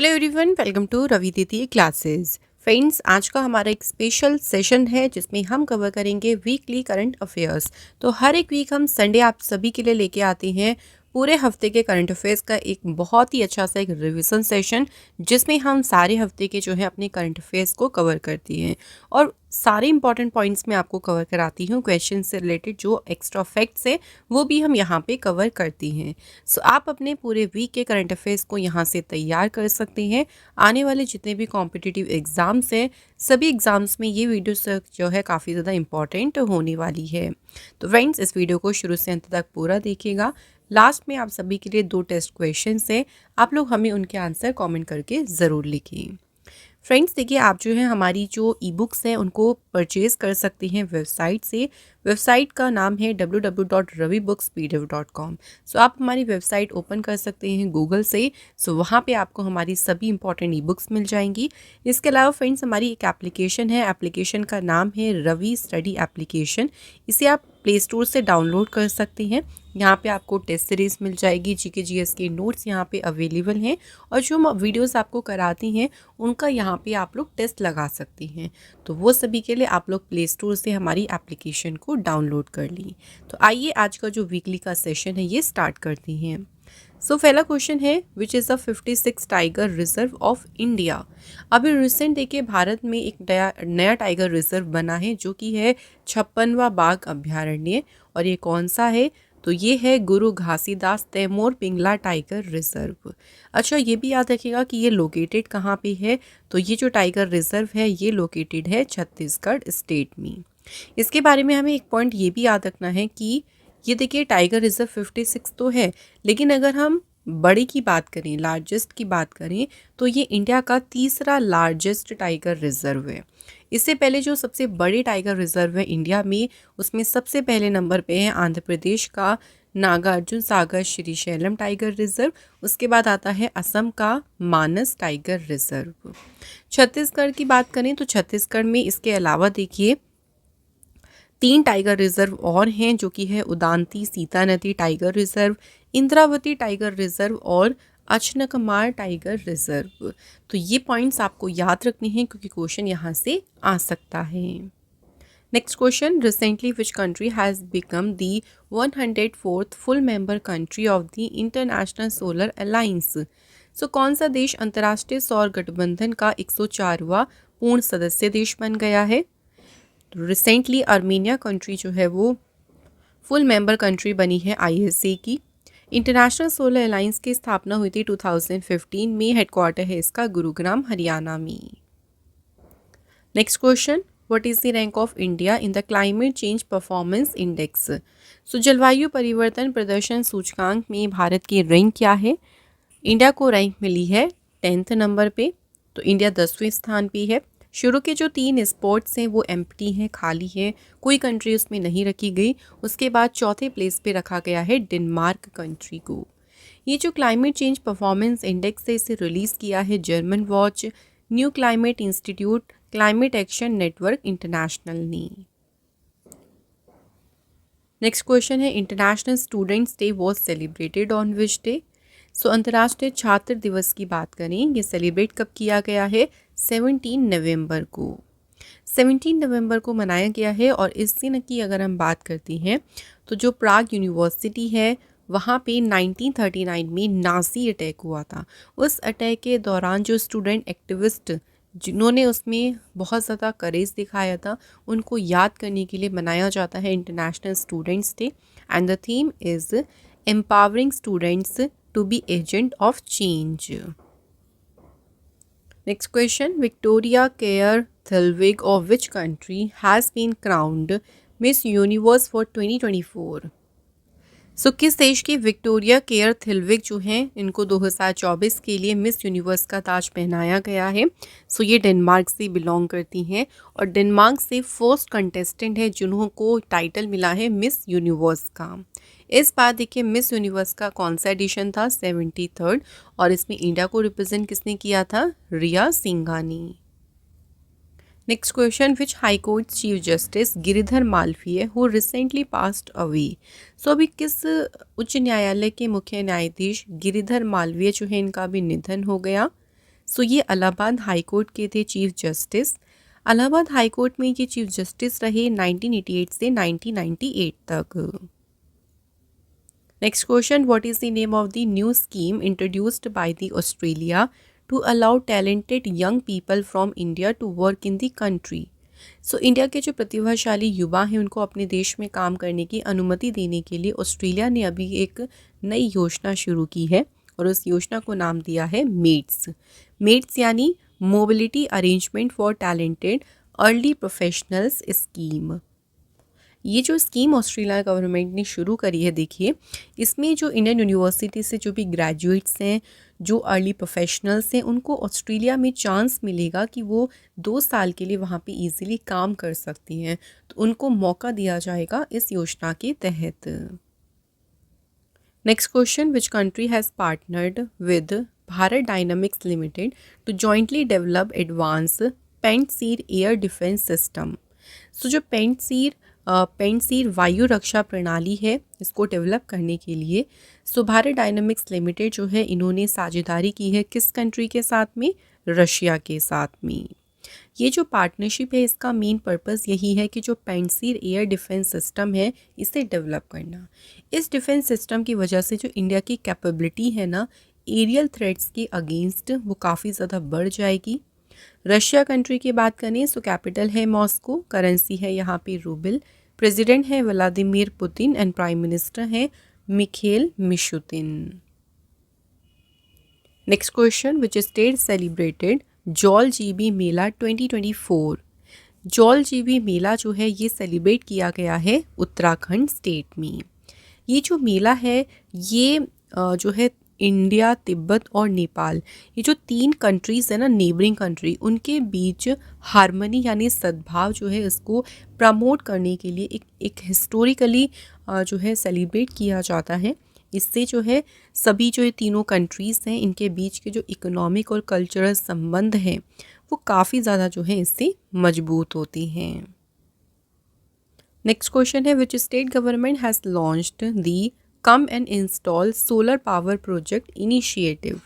Hello everyone, welcome to Ravi Didi classes. Friends, आज का हमारा एक स्पेशल सेशन है जिसमें हम कवर करेंगे वीकली करंट अफेयर्स। तो हर एक वीक हम संडे आप सभी के लिए लेके आते हैं पूरे हफ्ते के करंट अफेयर्स का एक बहुत ही अच्छा सा एक रिवीजन सेशन, जिसमें हम सारे हफ्ते के जो है अपने करंट अफेयर्स को कवर करती हैं और सारे इंपॉर्टेंट पॉइंट्स में आपको कवर कराती हूँ। क्वेश्चन से रिलेटेड जो एक्स्ट्रा फैक्ट्स है वो भी हम यहाँ पे कवर करती हैं। सो आप अपने पूरे वीक के करंट अफेयर्स को यहाँ से तैयार कर सकते हैं। आने वाले जितने भी कॉम्पिटिटिव एग्ज़ाम्स हैं, सभी एग्ज़ाम्स में ये वीडियो जो है काफ़ी ज़्यादा इंपॉर्टेंट होने वाली है। तो फ्रेंड्स, इस वीडियो को शुरू से अंत तक पूरा देखिएगा। लास्ट में आप सभी के लिए 2 टेस्ट क्वेश्चंस हैं, आप लोग हमें उनके आंसर कमेंट करके ज़रूर लिखिए। फ्रेंड्स, देखिए, आप जो है हमारी जो ई बुक्स हैं उनको परचेज़ कर सकते हैं वेबसाइट से। वेबसाइट का नाम है www.ravibooks.pdf.com। सो आप हमारी वेबसाइट ओपन कर सकते हैं गूगल से। सो वहाँ पे आपको हमारी सभी इंपॉर्टेंट ई बुक्स मिल जाएंगी। इसके अलावा फ्रेंड्स, हमारी एक एप्लीकेशन है, एप्लीकेशन का नाम है रवि स्टडी एप्लीकेशन। इसे आप प्ले स्टोर से डाउनलोड कर सकते हैं। यहाँ पे आपको टेस्ट सीरीज़ मिल जाएगी, जीके जीएस के नोट्स यहाँ पे अवेलेबल हैं और जो वीडियोस आपको कराती हैं उनका यहाँ पे आप लोग टेस्ट लगा सकती हैं। तो वो सभी के लिए आप लोग प्ले स्टोर से हमारी एप्लीकेशन को डाउनलोड कर ली। तो आइए आज का जो वीकली का सेशन है ये स्टार्ट करती हैं। सो पहला क्वेश्चन है, which is the 56 tiger reserve of India. अभी रिसेंट देखिए भारत में एक नया टाइगर रिजर्व बना है जो कि है 56वां बाघ अभ्यारण्य। और ये कौन सा है? तो ये है गुरु घासीदास तैमूर पिंगला टाइगर रिजर्व। अच्छा, ये भी याद रखिएगा कि ये लोकेटेड कहाँ पे है। तो ये जो टाइगर रिजर्व है ये लोकेटेड है छत्तीसगढ़ स्टेट में। इसके बारे में हमें एक पॉइंट ये भी याद रखना है कि ये देखिए टाइगर रिजर्व 56 तो है, लेकिन अगर हम बड़े की बात करें, लार्जेस्ट की बात करें, तो ये इंडिया का तीसरा लार्जेस्ट टाइगर रिजर्व है। इससे पहले जो सबसे बड़े टाइगर रिजर्व है इंडिया में, उसमें सबसे पहले नंबर पे है आंध्र प्रदेश का नागार्जुन सागर श्रीशैलम टाइगर रिजर्व। उसके बाद आता है असम का मानस टाइगर रिजर्व। छत्तीसगढ़ की बात करें तो छत्तीसगढ़ में इसके अलावा देखिए 3 टाइगर रिजर्व और हैं, जो कि है उदांती सीता नदी tiger reserve, Indravati tiger reserve और अचनकमार टाइगर रिजर्व। तो ये पॉइंट्स आपको याद रखने हैं क्योंकि क्वेश्चन यहाँ से आ सकता है। Next question, recently which country has become the 104th full member country of the International Solar Alliance. So कौन सा देश अंतर्राष्ट्रीय सौर गठबंधन का 104वां पूर्ण सदस्य देश बन गया है? रिसेंटली आर्मीनिया कंट्री जो है वो फुल मेंबर कंट्री बनी है आईएसए की। इंटरनेशनल सोलर अलायंस की स्थापना हुई थी 2015 में। हेडक्वार्टर है इसका गुरुग्राम हरियाणा में। Next question, what is the rank of India in the Climate Change Performance Index. So जलवायु परिवर्तन प्रदर्शन सूचकांक में भारत की रैंक क्या है? इंडिया को रैंक मिली है 10th नंबर पे। तो इंडिया 10वें स्थान पे है। शुरू के जो 3 स्पॉट्स हैं वो एम्प्टी हैं, खाली है, कोई कंट्री उसमें नहीं रखी गई। उसके बाद चौथे प्लेस पे रखा गया है डेनमार्क कंट्री को। ये जो क्लाइमेट चेंज परफॉर्मेंस इंडेक्स है इसे रिलीज़ किया है Germanwatch, New Climate Institute, Climate Action Network International ने। नेक्स्ट क्वेश्चन है, international students Day was celebrated on which day. So अंतर्राष्ट्रीय छात्र दिवस की बात करें, ये सेलिब्रेट कब किया गया है? 17 नवंबर को। 17 नवंबर को मनाया गया है। और इस दिन की अगर हम बात करते हैं तो जो प्राग यूनिवर्सिटी है वहाँ पे 1939 में नाजी अटैक हुआ था। उस अटैक के दौरान जो स्टूडेंट एक्टिविस्ट जिन्होंने उसमें बहुत ज़्यादा करेज दिखाया था, उनको याद करने के लिए मनाया जाता है international students day. And the theme is empowering students to be agent of change. Next question, Victoria Care Thelwig of which country has been crowned Miss Universe for 2024? सो किस देश की विक्टोरिया केयर थिलविग जो हैं इनको 2024 के लिए मिस यूनिवर्स का ताज पहनाया गया है। सो ये डेनमार्क से बिलोंग करती हैं और डेनमार्क से फर्स्ट कंटेस्टेंट है जिन्होंने टाइटल मिला है मिस यूनिवर्स का। इस बार देखिए मिस यूनिवर्स का कौन सा एडिशन था? 73rd। और इसमें इंडिया को रिप्रेजेंट किसने किया था? Riya Singhani. Next question, which High Court Chief Justice Giridhar Malviya who recently passed away. So अभी किस उच्च न्यायालय के मुख्य न्यायाधीश गिरिधर मालवीय जो है इनका भी निधन हो गया? सो ये इलाहाबाद हाई कोर्ट के थे chief justice. Allahabad high court में ये चीफ जस्टिस रहे 1988 से 1998 तक। Next question, what is the name of the new scheme introduced by the Australia to allow talented young people from India to work in the country. So India के जो प्रतिभाशाली युवा हैं उनको अपने देश में काम करने की अनुमति देने के लिए ऑस्ट्रेलिया ने अभी एक नई योजना शुरू की है और उस योजना को नाम दिया है मेट्स। मेट्स यानी mobility arrangement for talented early professionals scheme. ये जो स्कीम ऑस्ट्रेलिया गवर्नमेंट ने शुरू करी है, देखिए इसमें जो इंडियन यूनिवर्सिटी से जो भी ग्रेजुएट्स हैं, जो अर्ली प्रोफेशनल्स हैं, उनको ऑस्ट्रेलिया में चांस मिलेगा कि वो 2 साल के लिए वहाँ पे इजीली काम कर सकती हैं। तो उनको मौका दिया जाएगा इस योजना के तहत। Next question, which country has partnered with Bharat Dynamics Limited to jointly develop advance Pantsir air defence system. So जो पेंटसीर वायु रक्षा प्रणाली है, इसको डेवलप करने के लिए भारत डायनामिक्स लिमिटेड जो है इन्होंने साझेदारी की है किस कंट्री के साथ में, रशिया के साथ में। ये जो पार्टनरशिप है इसका मेन पर्पस यही है कि जो पेंटसीर एयर डिफेंस सिस्टम है इसे डेवलप करना। इस डिफेंस सिस्टम की वजह से जो इंडिया की कैपेबिलिटी है ना एरियल थ्रेट्स के अगेंस्ट, वो काफ़ी ज़्यादा बढ़ जाएगी। रशिया कंट्री की बात करें तो कैपिटल है मॉस्को, करेंसी है यहाँ पे रूबल, प्रेसिडेंट है Vladimir Putin and prime minister है Mikhail Mishustin. Next question, which state celebrated जॉल जीबी मेला 2024। जॉल जीबी मेला जो है ये सेलिब्रेट किया गया है उत्तराखंड स्टेट में। ये जो मेला है ये जो है इंडिया, तिब्बत और नेपाल, ये जो 3 कंट्रीज़ है ना नेबरिंग कंट्री, उनके बीच हारमनी यानी सद्भाव जो है इसको प्रमोट करने के लिए एक हिस्टोरिकली जो है सेलिब्रेट किया जाता है। इससे जो है सभी जो ये तीनों कंट्रीज़ हैं इनके बीच के जो इकोनॉमिक और कल्चरल संबंध हैं वो काफ़ी ज़्यादा जो है इससे मजबूत होते हैं। नेक्स्ट क्वेश्चन है, which state government has launched the come and install solar power project initiative.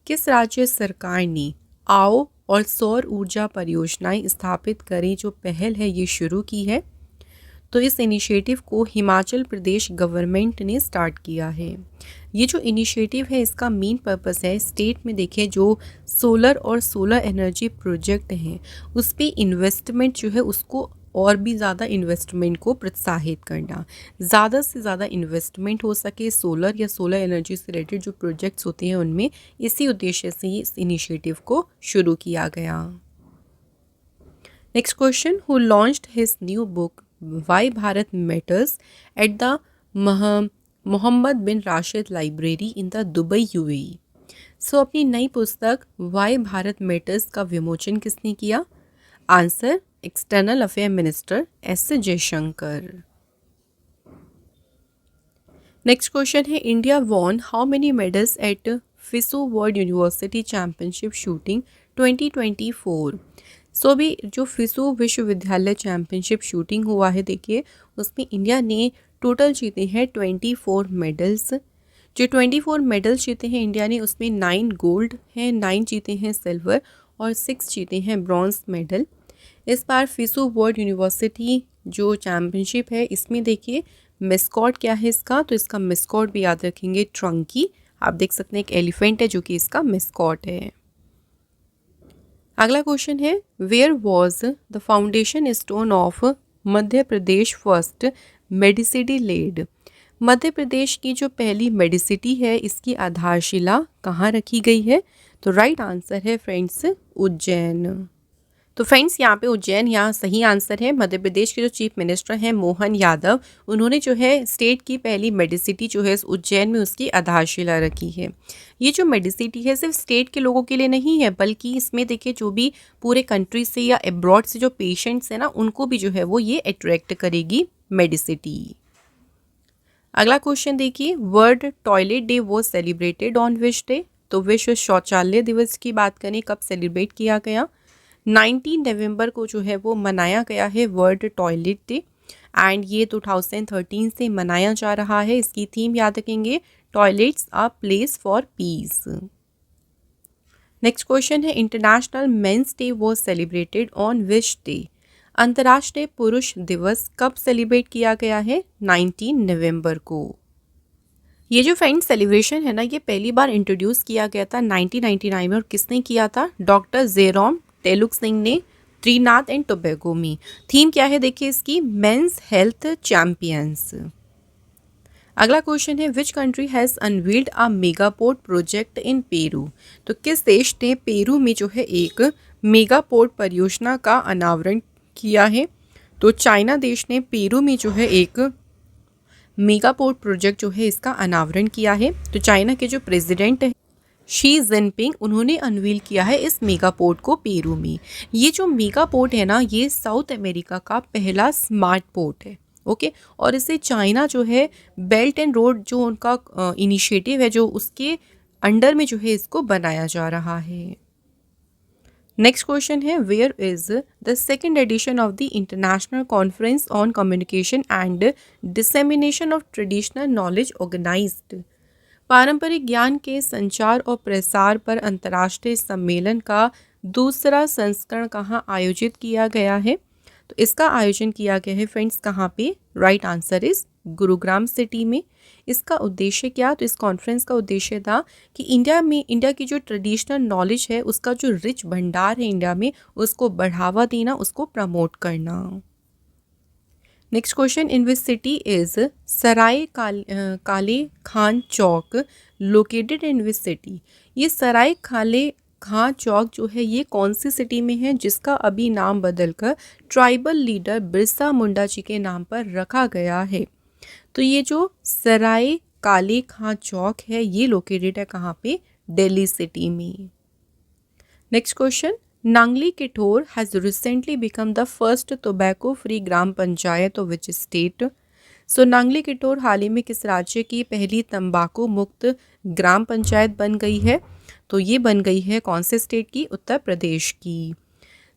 किस राज्य सरकार ने आओ और सौर ऊर्जा परियोजनाएं स्थापित करें जो पहल है ये शुरू की है। तो इस इनिशिएटिव को हिमाचल प्रदेश गवर्नमेंट ने स्टार्ट किया है। ये जो इनिशिएटिव है इसका मेन पर्पस है स्टेट में देखिए जो सोलर और सोलर एनर्जी प्रोजेक्ट हैं उस पर इन्वेस्टमेंट जो है उसको और भी ज़्यादा इन्वेस्टमेंट को प्रोत्साहित करना, ज़्यादा से ज़्यादा इन्वेस्टमेंट हो सके सोलर या सोलर एनर्जी से रिलेटेड जो प्रोजेक्ट्स होते हैं उनमें, इसी उद्देश्य से इस इनिशिएटिव को शुरू किया गया। Next question, who launched his new book why Bharat matters at the Mohammed bin Rashid library in the Dubai UAE. अपनी नई पुस्तक वाई भारत मैटर्स का विमोचन किसने किया? Answer, external affair minister S Jaishankar. Next question है, India won how many medals at FISU World University Championship shooting 2024। अभी जो फिसो विश्वविद्यालय चैंपियनशिप शूटिंग हुआ है देखिए उसमें इंडिया ने टोटल जीते हैं 24 मेडल्स। जो 24 मेडल्स जीते हैं इंडिया ने उसमें 9 गोल्ड हैं, 9 जीते हैं सिल्वर और 6 जीते हैं ब्रॉन्ज मेडल। इस बार फिसो वर्ल्ड यूनिवर्सिटी जो चैम्पियनशिप है इसमें देखिए मिस्कॉट क्या है इसका, तो इसका मिस्कॉट भी याद रखेंगे ट्रंकी। आप देख सकते हैं एक एलिफेंट है जो कि इसका मिस्कॉट है। अगला क्वेश्चन है, where was the foundation stone of Madhya Pradesh first medicity laid. Madhya Pradesh की जो पहली मेडिसिटी है इसकी आधारशिला कहाँ रखी गई है? तो राइट आंसर है फ्रेंड्स उज्जैन। तो फ्रेंड्स यहाँ पे उज्जैन यहाँ सही आंसर है। मध्य प्रदेश के जो चीफ मिनिस्टर हैं मोहन यादव, उन्होंने जो है स्टेट की पहली मेडिसिटी जो है उज्जैन में उसकी आधारशिला रखी है। ये जो मेडिसिटी है सिर्फ स्टेट के लोगों के लिए नहीं है बल्कि इसमें देखिए जो भी पूरे कंट्री से या एब्रॉड से जो पेशेंट्स हैं ना उनको भी जो है वो ये अट्रैक्ट करेगी मेडिसिटी। अगला क्वेश्चन देखिए, world toilet day was celebrated on which day. तो विश्व शौचालय दिवस की बात करें कब सेलिब्रेट किया गया? 19 नवंबर को जो है वो मनाया गया है वर्ल्ड टॉयलेट डे एंड ये 2013 से मनाया जा रहा है। इसकी थीम याद रखेंगे, toilets a place for peace. Next question है International Men's Day was celebrated on which day. अंतर्राष्ट्रीय पुरुष दिवस कब सेलिब्रेट किया गया है? 19 नवंबर को। ये जो फ्रेंड्स सेलिब्रेशन है ना, ये पहली बार इंट्रोड्यूस किया गया था 1999 में। और किसने किया था? Doctor Jerome Teelucksingh, Trinidad and Tobago में। थीम क्या है देखिए इसकी? Men's health champions. अगला क्वेश्चन है which country has unveiled a megaport project in Peru. तो किस देश ने पेरू में जो है एक मेगापोर्ट परियोजना का अनावरण किया है? तो चाइना देश ने पेरू में जो है एक मेगापोर्ट प्रोजेक्ट जो है इसका अनावरण किया है। तो चाइना के जो प्रेसिडेंट है शी जिनपिंग, उन्होंने अनवील किया है इस मेगा पोर्ट को पेरू में। ये जो मेगा पोर्ट है ना, ये साउथ अमेरिका का पहला स्मार्ट पोर्ट है। ओके, और इसे चाइना जो है बेल्ट एंड रोड जो उनका इनिशिएटिव है, जो उसके अंडर में जो है इसको बनाया जा रहा है। नेक्स्ट क्वेश्चन है where is the second edition of the international conference on communication and dissemination of traditional knowledge organised. पारंपरिक ज्ञान के संचार और प्रसार पर अंतर्राष्ट्रीय सम्मेलन का दूसरा संस्करण कहाँ आयोजित किया गया है? तो इसका आयोजन किया गया है फ्रेंड्स कहाँ पे? Right answer is Gurugram city में। इसका उद्देश्य क्या? तो इस कॉन्फ्रेंस का उद्देश्य था कि इंडिया की जो ट्रेडिशनल नॉलेज है, उसका जो रिच भंडार है इंडिया में, उसको बढ़ावा देना, उसको प्रमोट करना। Next question in which city is Sarai Kale Khan Chowk located in which city. ये सराय काले खां चौक जो है ये कौन सी सिटी में है, जिसका अभी नाम बदलकर ट्राइबल लीडर बिरसा मुंडा जी के नाम पर रखा गया है? तो ये जो सराय काले खां चौक है ये लोकेटेड है कहाँ पे? दिल्ली सिटी में। Next question Nangli Kithor has recently become the first tobacco free gram panchayat of which state. So Nangli Kithor हाल ही में किस राज्य की पहली तंबाकू मुक्त ग्राम पंचायत बन गई है? तो ये बन गई है कौन से स्टेट की? उत्तर प्रदेश की।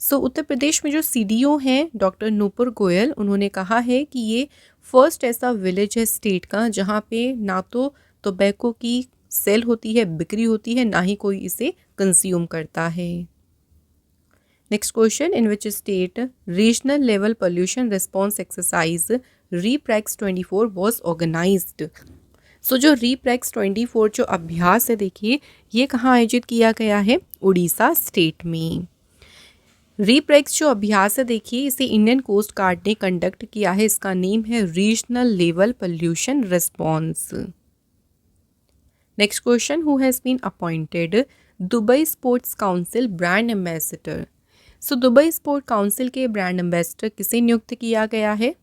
सो उत्तर प्रदेश में जो सीडीओ हैं डॉक्टर नूपुर गोयल, उन्होंने कहा है कि ये फर्स्ट ऐसा विलेज है स्टेट का जहाँ पे ना तो टोबैको की सेल होती है, बिक्री होती है, ना ही कोई इसे कंज्यूम करता है। Next question in which state regional level pollution response exercise REPLEX 24 was organised. So जो रीप्रैक्स 24 जो अभ्यास है देखिए ये कहाँ आयोजित किया गया है? उड़ीसा स्टेट में। रीप्रैक्स जो अभ्यास है देखिए इसे इंडियन कोस्ट गार्ड ने कंडक्ट किया है। इसका नेम है regional level pollution response. Next question who has been appointed Dubai Sports Council brand ambassador. So Dubai Sport Council के ब्रांड एम्बेसडर किसे नियुक्त किया गया है?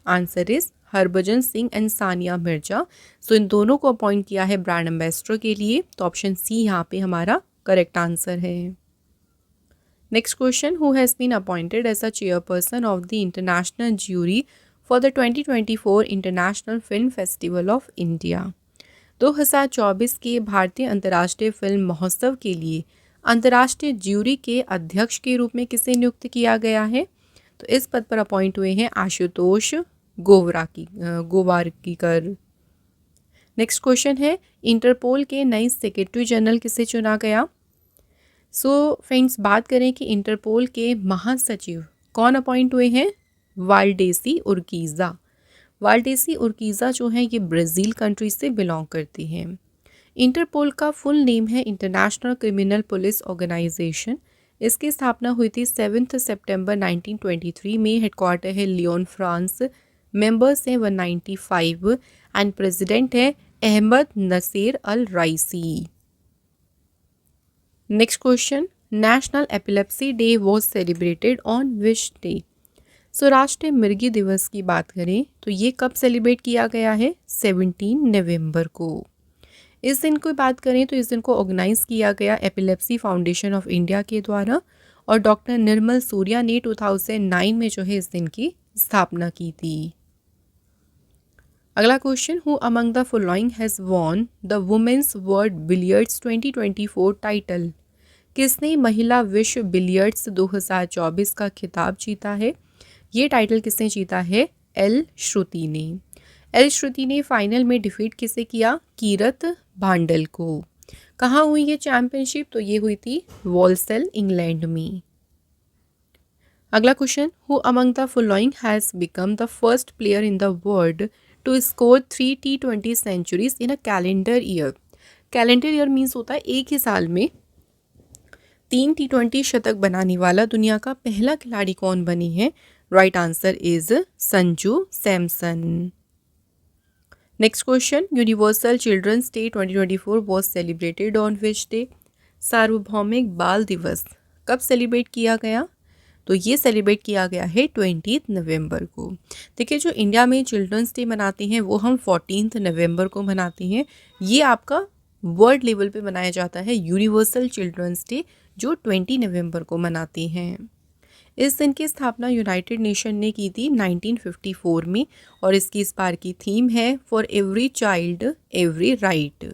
Answer is Harbhajan Singh and Sania Mirza. So इन दोनों को अपॉइंट किया है ब्रांड एम्बेसडर के लिए। तो ऑप्शन सी यहाँ पे हमारा करेक्ट आंसर है। Next question who has been appointed as a chairperson of the international jury for the 2024 international film festival of India. 2024 के भारतीय अंतर्राष्ट्रीय फिल्म महोत्सव के लिए अंतर्राष्ट्रीय ज्यूरी के अध्यक्ष के रूप में किसे नियुक्त किया गया है? तो इस पद पर अपॉइंट हुए हैं आशुतोष गोवारकीकर। नेक्स्ट क्वेश्चन है इंटरपोल के नए सेक्रेटरी जनरल किसे चुना गया? सो फ्रेंड्स बात करें कि इंटरपोल के महासचिव कौन अपॉइंट हुए हैं? वाल्डेसी उर्कीज़ा। वाल्डेसी उर्कीज़ा जो है ये ब्राज़ील कंट्री से बिलोंग करती हैं। इंटरपोल का फुल नेम है इंटरनेशनल क्रिमिनल पुलिस ऑर्गेनाइजेशन। इसकी स्थापना हुई थी 7 सितंबर 1923 में। हेडक्वार्टर है लियोन फ्रांस। मेंबर्स हैं 195 एंड प्रेसिडेंट है Ahmed Nasser Al Raisi. Next question National Epilepsy Day was celebrated on which day. So राष्ट्रीय मृगी दिवस की बात करें तो ये कब सेलिब्रेट किया गया है? 17 नवंबर को। इस दिन की बात करें तो इस दिन को ऑर्गेनाइज किया गया एपिलेप्सी फाउंडेशन ऑफ इंडिया के द्वारा और डॉक्टर निर्मल सूर्या ने 2009 में जो है इस दिन की स्थापना की थी। अगला question who among the following has won the women's world billiards 2024 title. किसने महिला विश्व बिलियर्ड्स 2024 का खिताब जीता है? ये टाइटल किसने जीता है? एल श्रुति ने। एल श्रुति ने फाइनल में डिफीट किसे किया? कीरत भांडल को। कहाँ हुई ये चैंपियनशिप? तो ये हुई थी वॉल्सेल, इंग्लैंड में। अगला question, who among the following has become the first player in the world to score 3 T20 centuries in a calendar year? Calendar year means होता है एक ही साल में 3 T20 शतक बनाने वाला दुनिया का पहला खिलाड़ी कौन बनी है? Right answer is Sanju Samson. Next question, universal children's day 2024 was celebrated on which day? सार्वभौमिक बाल दिवस कब सेलिब्रेट किया गया? तो ये सेलिब्रेट किया गया है 20 नवंबर को। देखिए, जो इंडिया में चिल्ड्रंस डे मनाते हैं वो हम 14 नवंबर को मनाते हैं। ये आपका वर्ल्ड लेवल पे मनाया जाता है यूनिवर्सल चिल्ड्रंस डे, जो 20 नवंबर को मनाते हैं। इस दिन की स्थापना यूनाइटेड नेशन ने की थी 1954 में, और इसकी इस बार की थीम है for every child every right.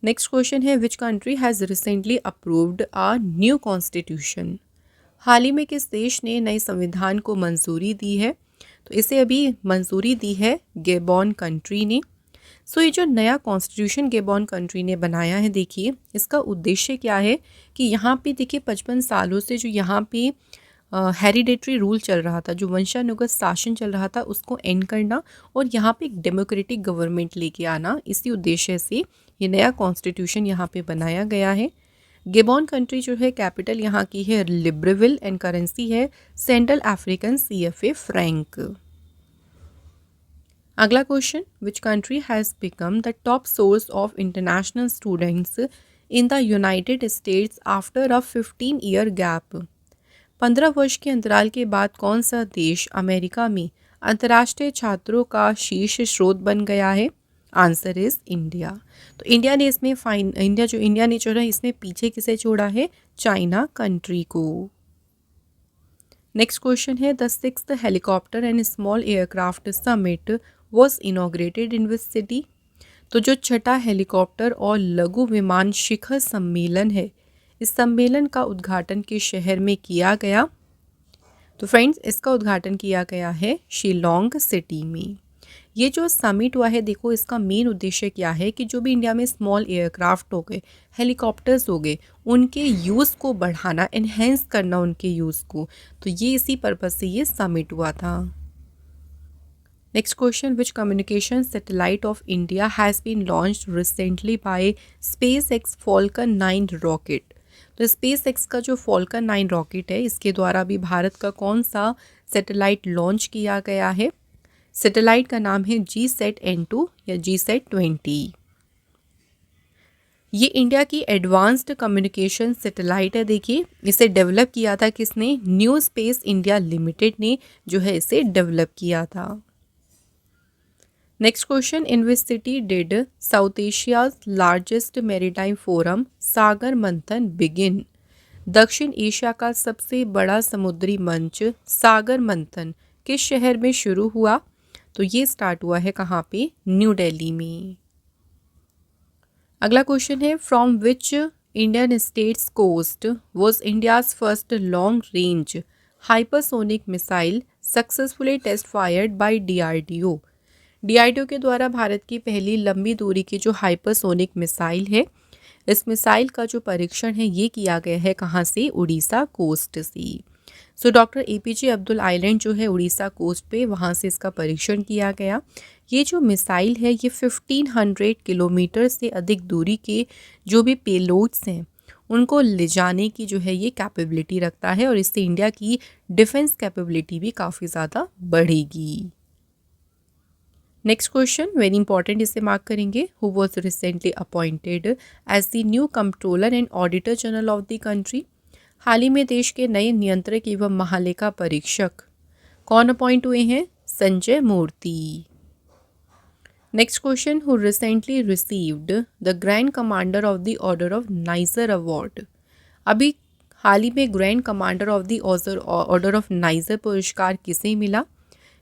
Next question है, which country has recently approved a new constitution? हाल ही में किस देश ने नए संविधान को मंजूरी दी है? तो इसे अभी मंजूरी दी है गेबॉन कंट्री ने। सो ये जो नया कॉन्स्टिट्यूशन गेबॉन कंट्री ने बनाया है, देखिए इसका उद्देश्य क्या है कि यहाँ पे देखिए 55 सालों से जो यहाँ पे हेरिडेटरी रूल चल रहा था, जो वंशानुगत शासन चल रहा था, उसको एंड करना और यहाँ पे एक डेमोक्रेटिक गवर्नमेंट लेके आना। इसी उद्देश्य से ये नया कॉन्स्टिट्यूशन यहाँ पे बनाया गया है। गेबॉन कंट्री जो है, कैपिटल यहाँ की है लिब्रेविल एंड करेंसी है सेंट्रल अफ्रीकन CFA फ्रैंक। अगला question, which country has become the top source of international students in the United states after a 15-year gap? 15 वर्ष के अंतराल के बाद कौन सा देश अमेरिका में अंतर्राष्ट्रीय छात्रों का शीर्ष स्रोत बन गया है? Answer is India. तो इंडिया ने इसमें इंडिया ने जो है इसमें पीछे किसे छोड़ा है? चाइना कंट्री को। नेक्स्ट क्वेश्चन है, the 6th helicopter and small aircraft summit was inaugurated in which city? तो जो छठा हेलीकॉप्टर और लघु विमान शिखर सम्मेलन है, इस सम्मेलन का उद्घाटन किस शहर में किया गया? तो फ्रेंड्स, इसका उद्घाटन किया गया है शिलोंग सिटी में। ये जो समिट हुआ है, देखो इसका मेन उद्देश्य क्या है कि जो भी इंडिया में स्मॉल एयरक्राफ्ट हो गए, हेलीकॉप्टर्स हो गए, उनके यूज़ को बढ़ाना, एनहेंस करना उनके यूज़ को। तो ये इसी पर्पज़ से ये समिट हुआ था। Next question, which communication satellite of India has been launched recently by SpaceX Falcon 9 rocket? तो SpaceX का जो Falcon 9 रॉकेट है, इसके द्वारा भी भारत का कौन सा सैटेलाइट लॉन्च किया गया है? सैटेलाइट का नाम है GSAT-N2 या GSAT-20। ये इंडिया की एडवांस्ड कम्युनिकेशन सैटेलाइट है। देखिए, इसे डेवलप किया था किसने? न्यू स्पेस इंडिया लिमिटेड ने जो है इसे डेवलप किया था। Next question, in which city did south Asia's largest maritime forum Sagar Manthan begin? दक्षिण एशिया का सबसे बड़ा समुद्री मंच सागर मंथन किस शहर में शुरू हुआ? तो ये स्टार्ट हुआ है कहाँ पे? न्यू दिल्ली में। अगला क्वेश्चन है, from which Indian states coast was India's first long range hypersonic missile successfully test fired by DRDO? DRDO के द्वारा भारत की पहली लंबी दूरी की जो हाइपरसोनिक मिसाइल है, इस मिसाइल का जो परीक्षण है ये किया गया है कहाँ से? उड़ीसा कोस्ट से। So doctor APJ Abdul island जो है उड़ीसा कोस्ट पे, वहाँ से इसका परीक्षण किया गया। ये जो मिसाइल है ये 1500 किलोमीटर से अधिक दूरी के जो भी पेलोड्स हैं उनको ले जाने की जो है ये कैपेबिलिटी रखता है, और इससे इंडिया की डिफेंस कैपेबिलिटी भी काफ़ी ज़्यादा बढ़ेगी। नेक्स्ट क्वेश्चन वेरी इंपॉर्टेंट, इसे मार्क करेंगे। Who was recently appointed as the new controller and auditor general of the country? हाल ही में देश के नए नियंत्रक एवं महालेखा परीक्षक कौन अपॉइंट हुए हैं? Sanjay Murthy. Next question, who recently received the grand commander of the order of Niger award? अभी हाल ही में grand commander of the order of Niger पुरस्कार किसे मिला?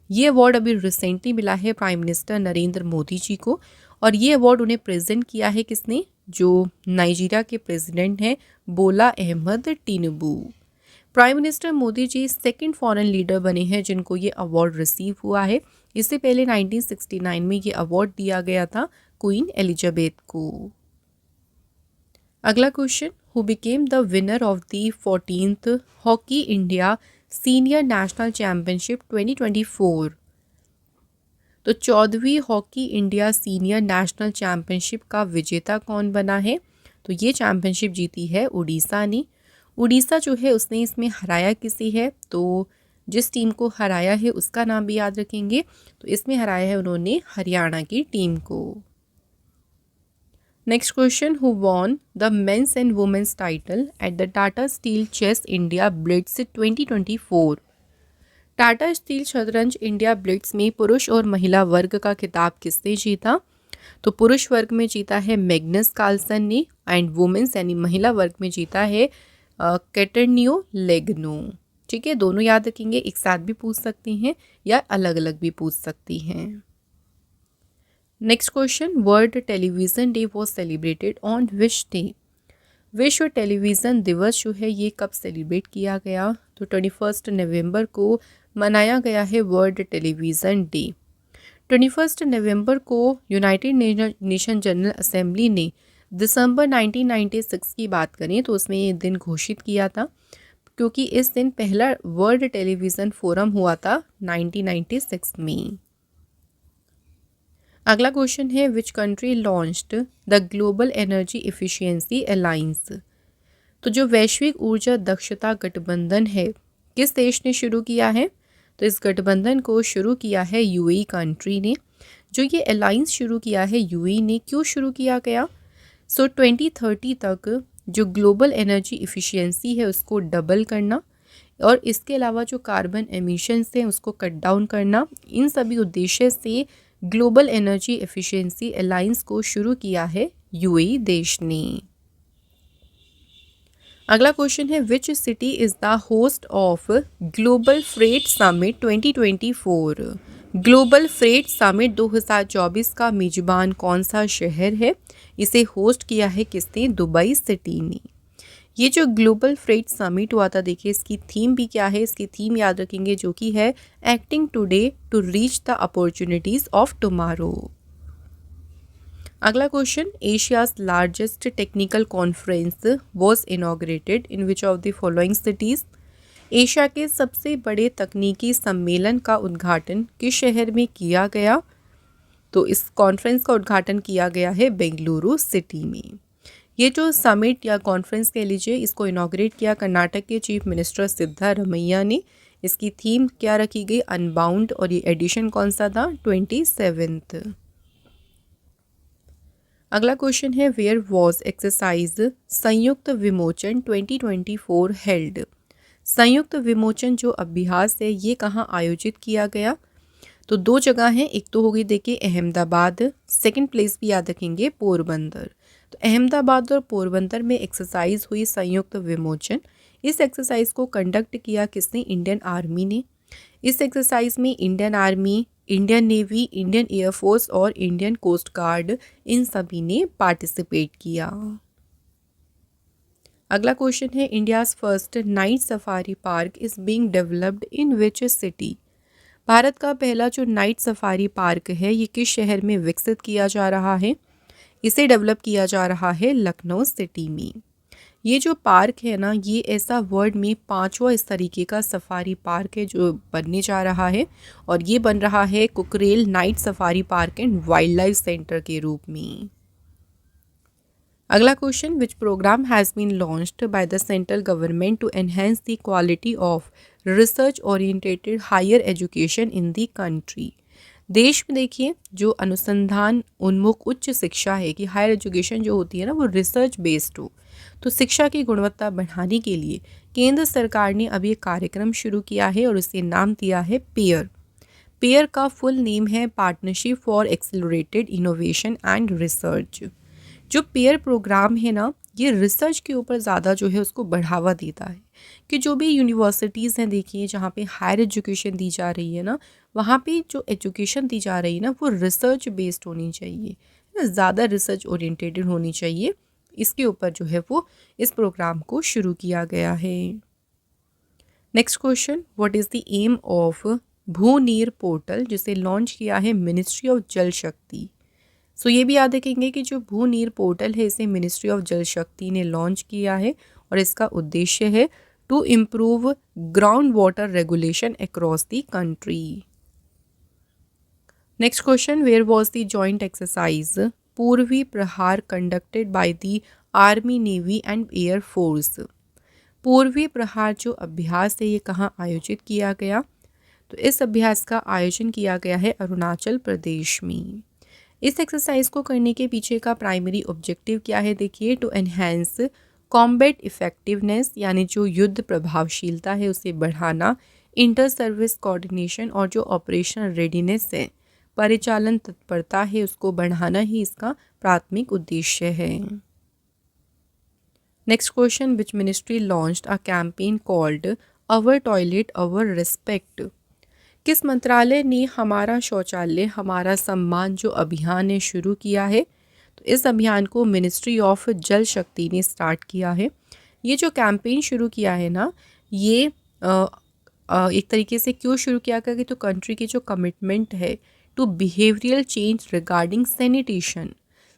ये अवार्ड अभी रिसेंटली मिला है प्राइम मिनिस्टर नरेंद्र मोदी जी को, और ये अवार्ड उन्हें प्रेजेंट किया है किसने? जो नाइजीरिया के प्रेसिडेंट हैं Bola Ahmed Tinubu. Prime minister Modi ji second foreign leader बने हैं जिनको ये अवार्ड रिसीव हुआ है। इससे पहले 1969 में ये अवार्ड दिया गया था क्वीन एलिजाबेथ को। अगला question, who became the winner of the 14th hockey India senior national championship 2024। तो 14वीं hockey India senior national championship का विजेता कौन बना है? तो ये चैम्पियनशिप जीती है उड़ीसा ने। उड़ीसा जो है उसने इसमें हराया किसी है, तो जिस टीम को हराया है उसका नाम भी याद रखेंगे। तो इसमें हराया है उन्होंने हरियाणा की टीम को। Next question, who won the men's and women's title at the Tata steel chess India blitz 2024। Tata steel शतरंज इंडिया ब्लिट्ज में पुरुष और महिला वर्ग का खिताब किसने जीता? तो पुरुष वर्ग में जीता है मैग्नस कार्लसन ने, एंड वुमेन्स यानी महिला वर्ग में जीता है कैटरनियो लेग्नो। ठीक है, दोनों याद रखेंगे, एक साथ भी पूछ सकती हैं या अलग अलग भी पूछ सकती हैं। Next question, world television day was celebrated on which day? विश्व टेलीविज़न दिवस जो है ये कब सेलिब्रेट किया गया? तो 21 नवंबर को मनाया गया है वर्ल्ड टेलीविज़न डे। 21 नवंबर को यूनाइटेड नेशन जनरल असेंबली ने दिसंबर 1996 की बात करें तो उसमें ये दिन घोषित किया था, क्योंकि इस दिन पहला वर्ल्ड टेलीविज़न फोरम हुआ था 1996 में। अगला क्वेश्चन है, which country launched the global energy efficiency alliance? तो जो वैश्विक ऊर्जा दक्षता गठबंधन है किस देश ने शुरू किया है? तो इस गठबंधन को शुरू किया है यूएई कंट्री ने। जो ये अलायंस शुरू किया है यूएई ने, क्यों शुरू किया गया? 2030 तक जो ग्लोबल एनर्जी एफिशिएंसी है उसको डबल करना और इसके अलावा जो कार्बन एमिशंस हैं उसको कट डाउन करना, इन सभी उद्देश्य से ग्लोबल एनर्जी एफिशिएंसी अलायंस को शुरू किया है यूएई देश ने। अगला क्वेश्चन है, which city is the host of global freight summit 2024? Global freight summit 2024 का मेजबान कौन सा शहर है? इसे होस्ट किया है किसने? दुबई सिटी ने। ये जो ग्लोबल फ्रेट समिट हुआ था, देखिए इसकी थीम भी क्या है, इसकी थीम याद रखेंगे जो कि है acting today to reach the opportunities of tomorrow. अगला question, Asia's largest technical conference was inaugurated in which of the following cities? Asia के सबसे बड़े तकनीकी सम्मेलन का उद्घाटन किस शहर में किया गया? तो इस कॉन्फ्रेंस का उद्घाटन किया गया है बेंगलुरु सिटी में। ये जो समिट या कॉन्फ्रेंस कह लीजिए, इसको इनॉग्रेट किया कर्नाटक के चीफ मिनिस्टर सिद्धारमैया ने। इसकी थीम क्या रखी गई? अनबाउंड, और ये एडिशन कौन सा था? 27th। अगला क्वेश्चन है, वेयर वॉज एक्सरसाइज संयुक्त विमोचन 2024 हेल्ड? संयुक्त विमोचन जो अभ्यास है ये कहाँ आयोजित किया गया? तो दो जगह हैं, एक तो होगी देखिए अहमदाबाद, सेकंड प्लेस भी याद रखेंगे पोरबंदर। तो अहमदाबाद और पोरबंदर में एक्सरसाइज हुई संयुक्त विमोचन। इस एक्सरसाइज को कंडक्ट किया किसने? इंडियन आर्मी ने। इस एक्सरसाइज में Indian army, Indian navy, Indian air force और इंडियन कोस्ट गार्ड, इन सभी ने पार्टिसिपेट किया। अगला क्वेश्चन है, India's first night safari park is being developed in which city? Bharat का पहला जो नाइट सफारी पार्क है ये किस शहर में विकसित किया जा रहा है? इसे डेवलप किया जा रहा है लखनऊ सिटी में। ये जो पार्क है ना, ये ऐसा वर्ल्ड में 5वां इस तरीके का सफारी पार्क है जो बनने जा रहा है, और ये बन रहा है Kukrail night safari park and wild life centre के रूप में। अगला question, which programme has been launched by the central government to enhance the quality of research oriented higher education in the country? देश में देखिए जो अनुसंधान उन्मुख उच्च शिक्षा है कि हायर एजुकेशन जो होती है ना वो रिसर्च बेस्ड हो, तो शिक्षा की गुणवत्ता बढ़ाने के लिए केंद्र सरकार ने अभी एक कार्यक्रम शुरू किया है और उसे नाम दिया है पेयर। पेयर का फुल नेम है partnership for accelerated innovation and research. जो पेयर प्रोग्राम है ना, ये रिसर्च के ऊपर ज़्यादा जो है उसको बढ़ावा देता है कि जो भी यूनिवर्सिटीज़ हैं देखिए जहाँ पे हायर एजुकेशन दी जा रही है ना, वहाँ पे जो एजुकेशन दी जा रही है ना वो रिसर्च बेस्ड होनी चाहिए, ज़्यादा रिसर्च ओरिएंटेड होनी चाहिए। इसके ऊपर जो है वो इस प्रोग्राम को शुरू किया गया है। Next question, what is the aim of Bhu Neer portal जिसे लॉन्च किया है मिनिस्ट्री ऑफ जल शक्ति? सो ये भी याद रखेंगे कि जो भू नीर पोर्टल है इसे मिनिस्ट्री ऑफ जल शक्ति ने लॉन्च किया है और इसका उद्देश्य है to improve ground water regulation across the country. Next question, where was the joint exercise Purvi Prahar conducted by the army, navy and air force. Purvi Prahar जो अभ्यास है ये कहाँ आयोजित किया गया? तो इस अभ्यास का आयोजन किया गया है अरुणाचल प्रदेश में। इस एक्सरसाइज को करने के पीछे का प्राइमरी ऑब्जेक्टिव क्या है? देखिए, टू एनहेंस कॉम्बैट इफेक्टिवनेस, यानी जो युद्ध प्रभावशीलता है उसे बढ़ाना, इंटर सर्विस कोऑर्डिनेशन और जो ऑपरेशनल रेडीनेस है, परिचालन तत्परता है, उसको बढ़ाना ही इसका प्राथमिक उद्देश्य है। Next question, which ministry launched a campaign called our toilet our respect. किस मंत्रालय ने हमारा शौचालय हमारा सम्मान जो अभियान है शुरू किया है? तो इस अभियान को मिनिस्ट्री ऑफ जल शक्ति ने स्टार्ट किया है। ये जो कैंपेन शुरू किया है ना, ये एक तरीके से क्यों शुरू किया गया कि तो कंट्री की जो कमिटमेंट है to behavioural change regarding sanitation,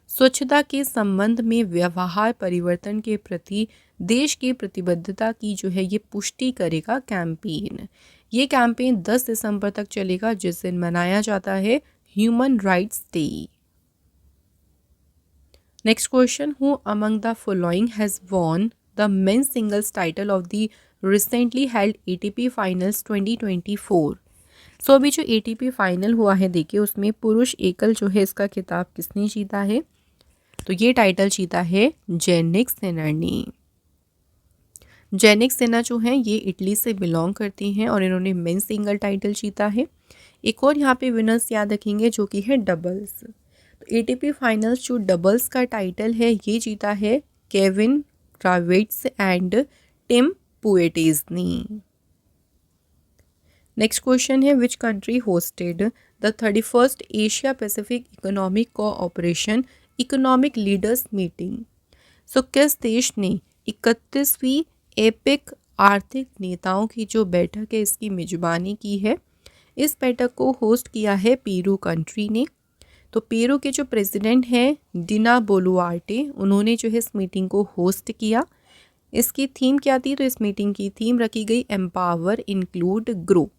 स्वच्छता के संबंध में व्यवहार परिवर्तन के प्रति देश की प्रतिबद्धता की जो है ये पुष्टि करेगा कैंपेन। ये कैंपेन 10 दिसंबर तक चलेगा, जिस दिन मनाया जाता है human rights day. Next question, who among the following has won the men's singles title of the recently held ATP finals 2024। सो अभी जो एटीपी फाइनल हुआ है देखिए, उसमें पुरुष एकल जो है इसका खिताब किसने जीता है? तो ये टाइटल जीता है जेनिक सिनर ने। जेनिक सिन्हा जो हैं ये इटली से बिलोंग करती हैं और इन्होंने मेन सिंगल टाइटल जीता है। एक और यहाँ पे विनर्स याद रखेंगे जो कि है डबल्स। तो एटीपी फाइनल्स जो डबल्स का टाइटल है ये जीता है Kevin Krawietz and Tim Puetz ने। नेक्स्ट क्वेश्चन है, which country hosted the 31st Asia Pacific economic cooperation economic leaders meeting. So किस देश ने 31वीं एपिक आर्थिक नेताओं की जो बैठक है इसकी मेजबानी की है? इस बैठक को होस्ट किया है पेरू कंट्री ने। तो पेरू के जो प्रेसिडेंट हैं डिना बोलुआर्टे, उन्होंने जो है इस मीटिंग को होस्ट किया। इसकी थीम क्या थी? तो इस मीटिंग की थीम रखी गई एम्पावर इंक्लूड ग्रो।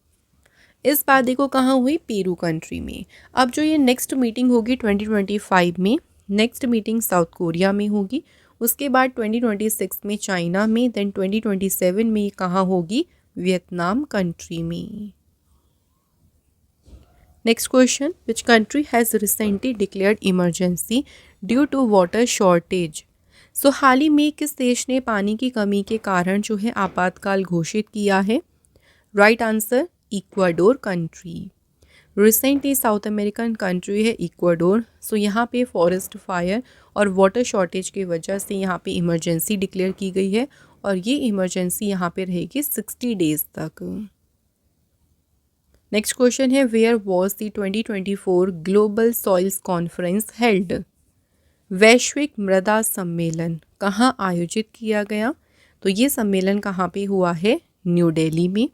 इस बात देखो कहाँ हुई? पेरू कंट्री में। अब जो ये नेक्स्ट मीटिंग होगी 2025 में, नेक्स्ट मीटिंग साउथ कोरिया में होगी, उसके बाद 2026 में चाइना में, देन 2027 में ये कहाँ होगी? वियतनाम कंट्री में। Next question, which country has recently declared emergency due to water shortage. So हाल ही में किस देश ने पानी की कमी के कारण जो है आपातकाल घोषित किया है? Right answer, Ecuador country. Recently south American country है इक्वाडोर। सो यहाँ पे फॉरेस्ट फायर और वाटर शॉर्टेज की वजह से यहाँ पे इमरजेंसी डिक्लेयर की गई है और ये इमरजेंसी यहाँ पे रहेगी 60 डेज तक। नेक्स्ट क्वेश्चन है, where was the 2024 global soils conference held. वैश्विक मृदा सम्मेलन कहाँ आयोजित किया गया? तो ये सम्मेलन कहाँ पे हुआ है? न्यू दिल्ली में।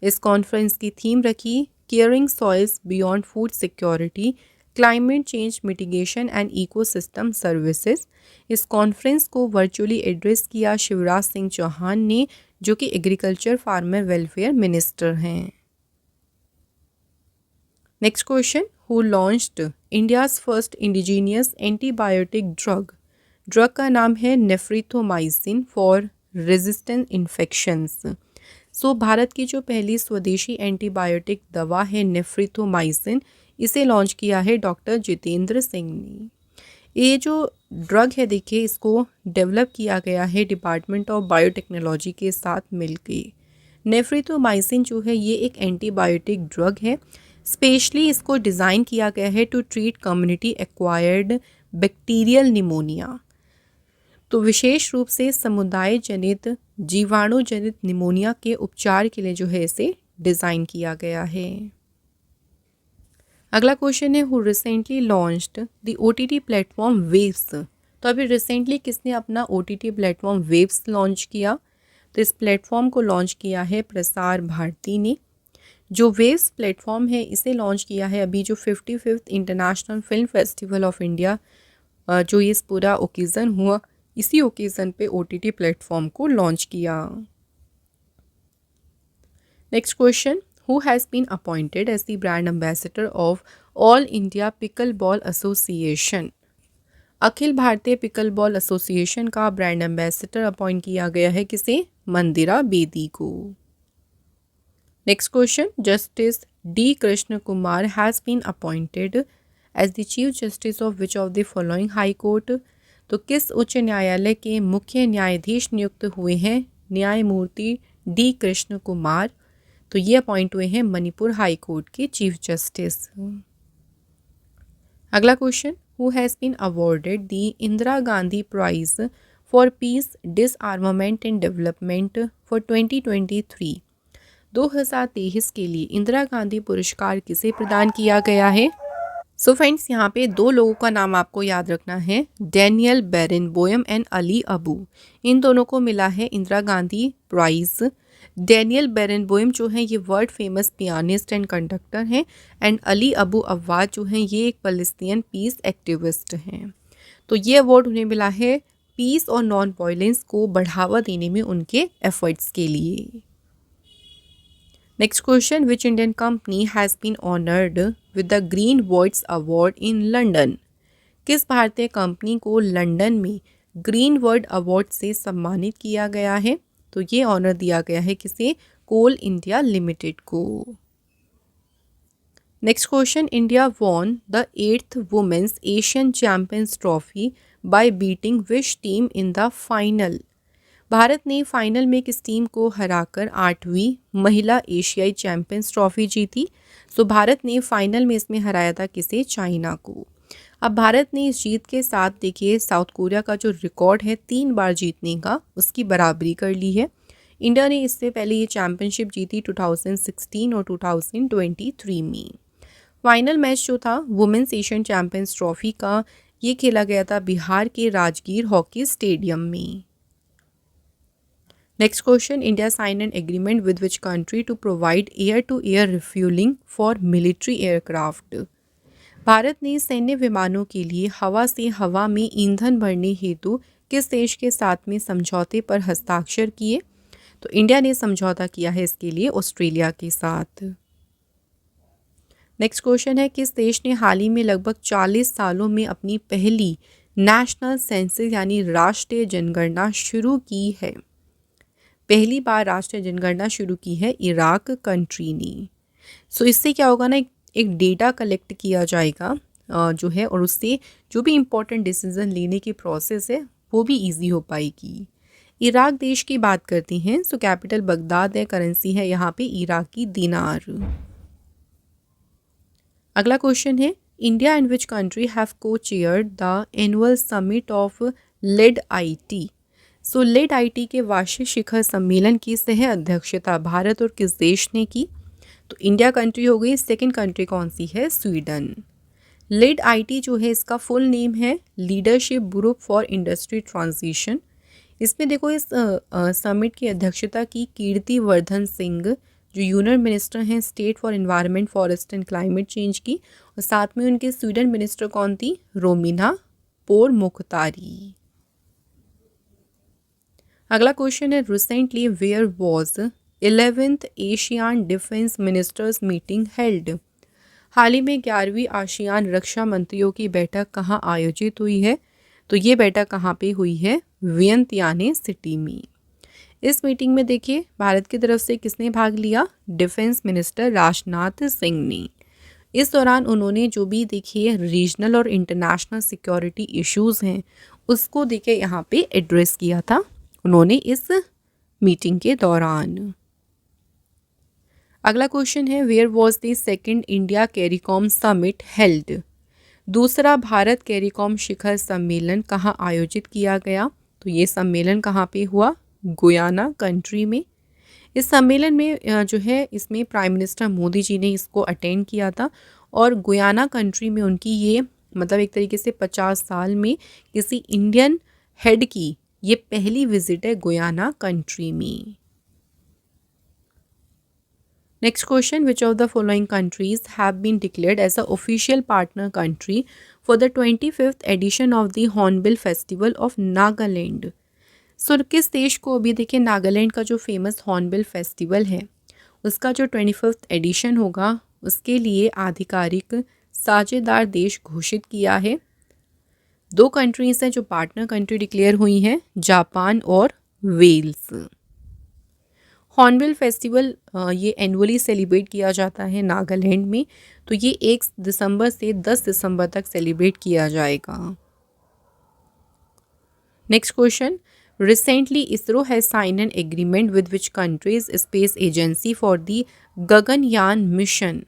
इस कॉन्फ्रेंस की थीम रखी caring soils beyond food security, climate change mitigation and ecosystem services. इस कॉन्फ्रेंस को वर्चुअली एड्रेस किया शिवराज सिंह चौहान ने, जो कि एग्रीकल्चर फार्मर वेलफेयर मिनिस्टर हैं। Next question, who launched India's first indigenous antibiotic drug. Drug का नाम है नेफ्रिथोमाइसिन फॉर रेजिस्टेंट इन्फेक्शंस। सो भारत की जो पहली स्वदेशी एंटीबायोटिक दवा है नेफ्रिथोमाइसिन, इसे लॉन्च किया है डॉक्टर जितेंद्र सिंह ने। ये जो ड्रग है देखिए, इसको डेवलप किया गया है डिपार्टमेंट ऑफ बायोटेक्नोलॉजी के साथ मिलके। नेफ्रिथोमाइसिन जो है ये एक एंटीबायोटिक ड्रग है। स्पेशली इसको डिज़ाइन किया गया है to treat community acquired bacterial pneumonia. तो विशेष रूप से समुदाय जनित जीवाणु जनित निमोनिया के उपचार के लिए जो है इसे डिज़ाइन किया गया है। अगला क्वेश्चन है, who recently launched the OTT platform waves. तो अभी रिसेंटली किसने अपना OTT प्लेटफॉर्म वेव्स लॉन्च किया? तो इस प्लेटफॉर्म को लॉन्च किया है प्रसार भारती ने। जो वेव्स प्लेटफॉर्म है इसे लॉन्च किया है अभी जो 55th international film festival of India, जो ये पूरा ओकेज़न हुआ, इसी ओकेज़न पे OTT प्लेटफॉर्म को लॉन्च किया। Next question, who has been appointed as the brand ambassador of all India pickleball association? अखिल भारतीय पिकल बॉल एसोसिएशन का ब्रांड एम्बेसडर अपॉइंट किया गया है किसे? मंदिरा बेदी को। Next question, justice D Krishna Kumar has been appointed as the chief justice of which of the following high court? तो किस उच्च न्यायालय के मुख्य न्यायाधीश नियुक्त हुए हैं न्यायमूर्ति डी कृष्ण कुमार? तो ये अपॉइंट हुए हैं मणिपुर हाई कोर्ट के चीफ जस्टिस। अगला question, who has been awarded the Indira Gandhi prize for peace disarmament and development for 2023? 2023 के लिए इंदिरा गांधी पुरस्कार किसे प्रदान किया गया है? सो फ्रेंड्स, यहाँ पे दो लोगों का नाम आपको याद रखना है, डैनियल बेरेनबोयम एंड अली अबू। इन दोनों को मिला है इंदिरा गांधी प्राइज। डैनियल बेरेनबोयम जो है ये world famous pianist and conductor हैं, एंड अली अबू अव्वाद जो हैं ये एक फ़लस्तीन पीस एक्टिविस्ट हैं। तो ये अवार्ड उन्हें मिला है पीस और नॉन वायलेंस को बढ़ावा देने में उनके एफर्ट्स के लिए। नेक्स्ट question, which Indian company has been honoured with the green worlds award in London? किस भारतीय कंपनी को लंदन में ग्रीन वर्ड अवार्ड से सम्मानित किया गया है? तो ये ऑनर दिया गया है किसे? कोल इंडिया लिमिटेड को। Next question, India won the 8th women's Asian champions trophy by beating which team in the final? Bharat ने फाइनल में किस टीम को हराकर 8वीं महिला एशियाई चैंपियंस ट्रॉफी जीती? सो भारत ने फाइनल में इसमें हराया था किसे? चाइना को। अब भारत ने इस जीत के साथ देखिए साउथ कोरिया का जो रिकॉर्ड है 3 बार जीतने का, उसकी बराबरी कर ली है। इंडिया ने इससे पहले ये चैंपियनशिप जीती 2016 और 2023 में। फाइनल मैच जो था वुमेन्स एशियन चैंपियंस ट्रॉफी का, ये खेला गया था बिहार के राजगीर हॉकी स्टेडियम में। Next question, India sign an agreement with which country to provide air to air refuelling for military aircraft? Bharat ने सैन्य विमानों के लिए हवा से हवा में ईंधन भरने हेतु किस देश के साथ में समझौते पर हस्ताक्षर किए? तो इंडिया ने समझौता किया है इसके लिए ऑस्ट्रेलिया के साथ। नेक्स्ट क्वेश्चन है, किस देश ने हाल ही में लगभग 40 सालों में अपनी पहली नेशनल सेंसस यानी राष्ट्रीय जनगणना शुरू की है? पहली बार राष्ट्रीय जनगणना शुरू की है इराक कंट्री ने। सो इससे क्या होगा ना, एक डेटा कलेक्ट किया जाएगा जो है, और उससे जो भी इम्पोर्टेंट डिसीजन लेने की प्रोसेस है वो भी इजी हो पाएगी। इराक देश की बात करती हैं, सो कैपिटल बगदाद है, करेंसी है यहाँ पे इराकी दिनार। अगला क्वेश्चन है, India and which country have co chaired the annual summit of Lead IT? So Lead IT के वार्षिक शिखर सम्मेलन की सह अध्यक्षता भारत और किस देश ने की? तो इंडिया कंट्री हो गई। सेकंड कंट्री कौन सी है? स्वीडन। लेड IT जो है इसका फुल नेम है leadership group for industry transition. इसमें देखो इस समिट की अध्यक्षता की कीर्तिवर्धन सिंह जो यूनियन मिनिस्टर हैं state for environment forest and climate change की, और साथ में उनके स्वीडन मिनिस्टर कौन थी? रोमिना पोरमुख्तारी। अगला क्वेश्चन है, recently where was 11th ASEAN defence ministers meeting held? हाल ही में 11वीं आसियान रक्षा मंत्रियों की बैठक कहाँ आयोजित हुई है? तो ये बैठक कहाँ पे हुई है? वियंतियाने सिटी में। इस मीटिंग में देखिए भारत की तरफ से किसने भाग लिया? डिफेंस मिनिस्टर राजनाथ सिंह ने। इस दौरान उन्होंने जो भी देखिए रीजनल और इंटरनेशनल सिक्योरिटी इश्यूज़ हैं उसको देखिए यहाँ पे एड्रेस किया था उन्होंने इस मीटिंग के दौरान। अगला क्वेश्चन है, where was the second India CARICOM summit held? दूसरा भारत कैरिकॉम शिखर सम्मेलन कहाँ आयोजित किया गया? तो ये सम्मेलन कहाँ पे हुआ? गुयाना कंट्री में। इस सम्मेलन में जो है इसमें प्राइम मिनिस्टर मोदी जी ने इसको अटेंड किया था, और गुयाना कंट्री में उनकी ये मतलब एक तरीके से 50 साल में किसी इंडियन हेड की ये पहली विजिट है गुयाना कंट्री में। Next question, which of the following countries have been declared as a official partner country for the 25th edition of the Hornbill festival of Nagaland. So किस देश को, अभी देखिए नागालैंड का जो फेमस हॉर्नबिल फेस्टिवल है उसका जो 25th एडिशन होगा उसके लिए आधिकारिक साझेदार देश घोषित किया है। 2 कंट्रीज हैं जो पार्टनर कंट्री डिक्लेयर हुई हैं, जापान और वेल्स। हॉर्नबिल फेस्टिवल ये एनुअली सेलिब्रेट किया जाता है नागालैंड में, तो ये 1 दिसंबर से 10 दिसंबर तक सेलिब्रेट किया जाएगा। Next question, recently ISRO has sign an agreement with which countries space agency for the Gaganyaan mission.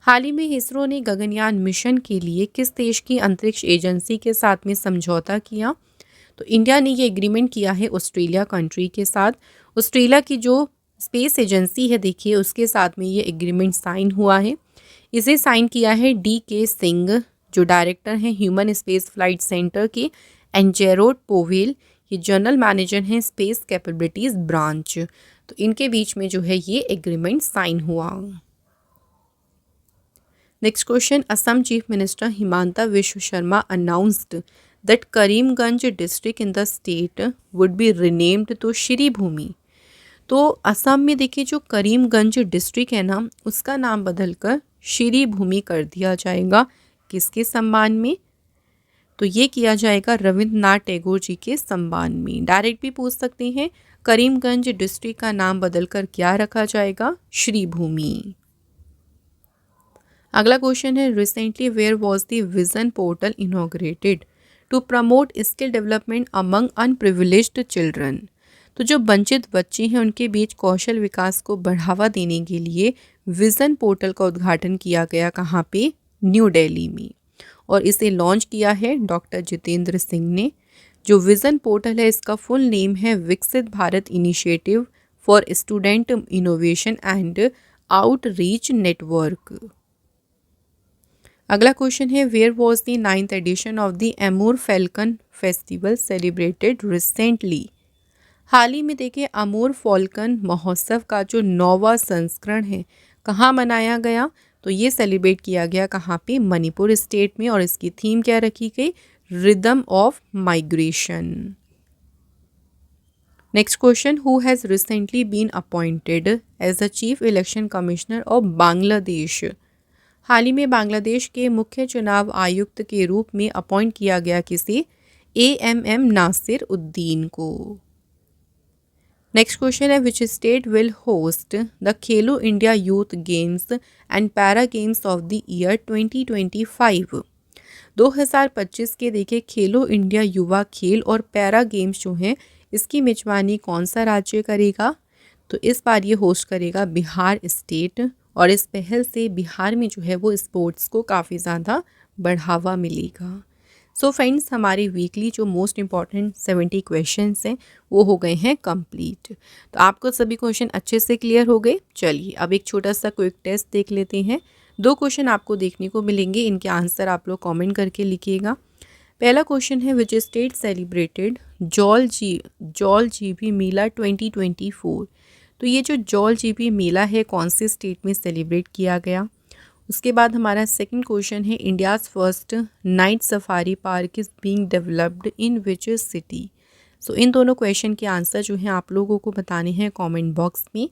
हाल ही में इसरो ने गगनयान मिशन के लिए किस देश की अंतरिक्ष एजेंसी के साथ में समझौता किया? तो इंडिया ने ये एग्रीमेंट किया है ऑस्ट्रेलिया कंट्री के साथ। ऑस्ट्रेलिया की जो स्पेस एजेंसी है देखिए उसके साथ में ये एग्रीमेंट साइन हुआ है। इसे साइन किया है DK सिंह जो डायरेक्टर हैं ह्यूमन स्पेस फ्लाइट सेंटर के, एंड जेरोड पोवेल ये जनरल मैनेजर हैं स्पेस कैपेबिलिटीज़ ब्रांच। तो इनके बीच में जो है ये एग्रीमेंट साइन हुआ। Next question, Assam chief minister Himanta Biswa Sarma announced that Karimganj district in the state would be renamed to Shri Bhumi. तो असम में देखिए जो करीमगंज डिस्ट्रिक्ट है ना उसका नाम बदलकर श्री भूमि कर दिया जाएगा। किसके सम्मान में? तो ये किया जाएगा रविंद्रनाथ टैगोर जी के सम्मान में। डायरेक्ट भी पूछ सकते हैं, करीमगंज डिस्ट्रिक्ट का नाम बदलकर क्या रखा जाएगा? श्री भूमि। अगला क्वेश्चन है, recently where was the vision portal inaugurated to promote skill development among underprivileged children. तो जो वंचित बच्चे हैं उनके बीच कौशल विकास को बढ़ावा देने के लिए विजन पोर्टल का उद्घाटन किया गया। कहाँ पे? न्यू दिल्ली में। और इसे लॉन्च किया है डॉक्टर जितेंद्र सिंह ने। जो विजन पोर्टल है इसका फुल नेम है Viksit Bharat initiative for student innovation and outreach network. अगला क्वेश्चन है, where was the 9th edition of the Amur falcon festival celebrated recently. हाल ही में देखिए अमूर फॉल्कन महोत्सव का जो 9वां संस्करण है कहाँ मनाया गया? तो ये सेलिब्रेट किया गया कहाँ पे? मणिपुर स्टेट में। और इसकी थीम क्या रखी गई? Rhythm of migration. Next question, who has recently been appointed as the chief election commissioner of Bangladesh. हाल ही में बांग्लादेश के मुख्य चुनाव आयुक्त के रूप में अपॉइंट किया गया किसे? AMM नासिर उद्दीन को। नेक्स्ट क्वेश्चन है, which state will host the Khelo India youth games and para games of the year 2025। 2025 के देखिए खेलो इंडिया युवा खेल और पैरा गेम्स जो हैं इसकी मेजबानी कौन सा राज्य करेगा? तो इस बार ये होस्ट करेगा बिहार स्टेट। और इस पहल से बिहार में जो है वो स्पोर्ट्स को काफ़ी ज़्यादा बढ़ावा मिलेगा। सो फ्रेंड्स, हमारे वीकली जो मोस्ट इम्पॉर्टेंट 70 क्वेश्चंस हैं वो हो गए हैं कंप्लीट। तो आपको सभी क्वेश्चन अच्छे से क्लियर हो गए। चलिए अब एक छोटा सा क्विक टेस्ट देख लेते हैं। 2 क्वेश्चन आपको देखने को मिलेंगे, इनके आंसर आप लोग कमेंट करके लिखिएगा। पहला क्वेश्चन है, विच स्टेट सेलिब्रेटेड जॉल जीबी मेला 2024। तो ये जो जॉल जीबी मेला है कौन से स्टेट में सेलिब्रेट किया गया? उसके बाद हमारा सेकंड क्वेश्चन है, India's first night safari park is being developed in which city. So इन दोनों क्वेश्चन के आंसर जो हैं आप लोगों को बताने हैं कमेंट बॉक्स में।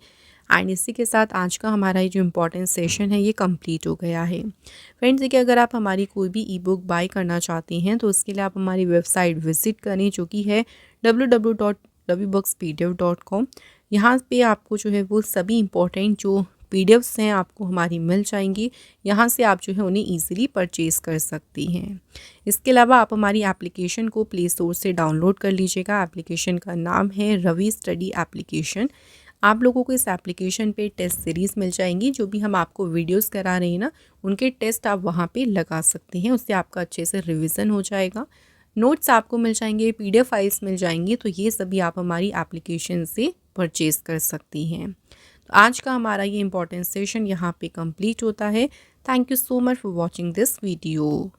एंड इसी के साथ आज का हमारा ये जो इम्पोर्टेंट सेशन है ये कंप्लीट हो गया है। फ्रेंड्स देखिए, अगर आप हमारी कोई भी ई बुक बाय करना चाहते हैं तो उसके लिए आप हमारी वेबसाइट विजिट करें जो कि है www.ravibookspdf.com। यहाँ पे आपको जो है वो सभी इम्पोर्टेंट जो PDFs हैं आपको हमारी मिल जाएंगी। यहाँ से आप जो है उन्हें ईजिली परचेज़ कर सकती हैं। इसके अलावा आप हमारी एप्लीकेशन को प्ले स्टोर से डाउनलोड कर लीजिएगा। एप्लीकेशन का नाम है रवि स्टडी एप्लीकेशन। आप लोगों को इस एप्लीकेशन पे टेस्ट सीरीज़ मिल जाएंगी। जो भी हम आपको वीडियोस करा रहे हैं ना उनके टेस्ट आप वहाँ पे लगा सकते हैं। उससे आपका अच्छे से रिवीजन हो जाएगा। नोट्स आपको मिल जाएंगे, PDF फाइल्स मिल जाएंगी। तो ये सभी आप हमारी एप्लीकेशन से परचेज़ कर सकती हैं। तो आज का हमारा ये इंपॉर्टेंट सेशन यहाँ पे कंप्लीट होता है। Thank you so much for watching this video.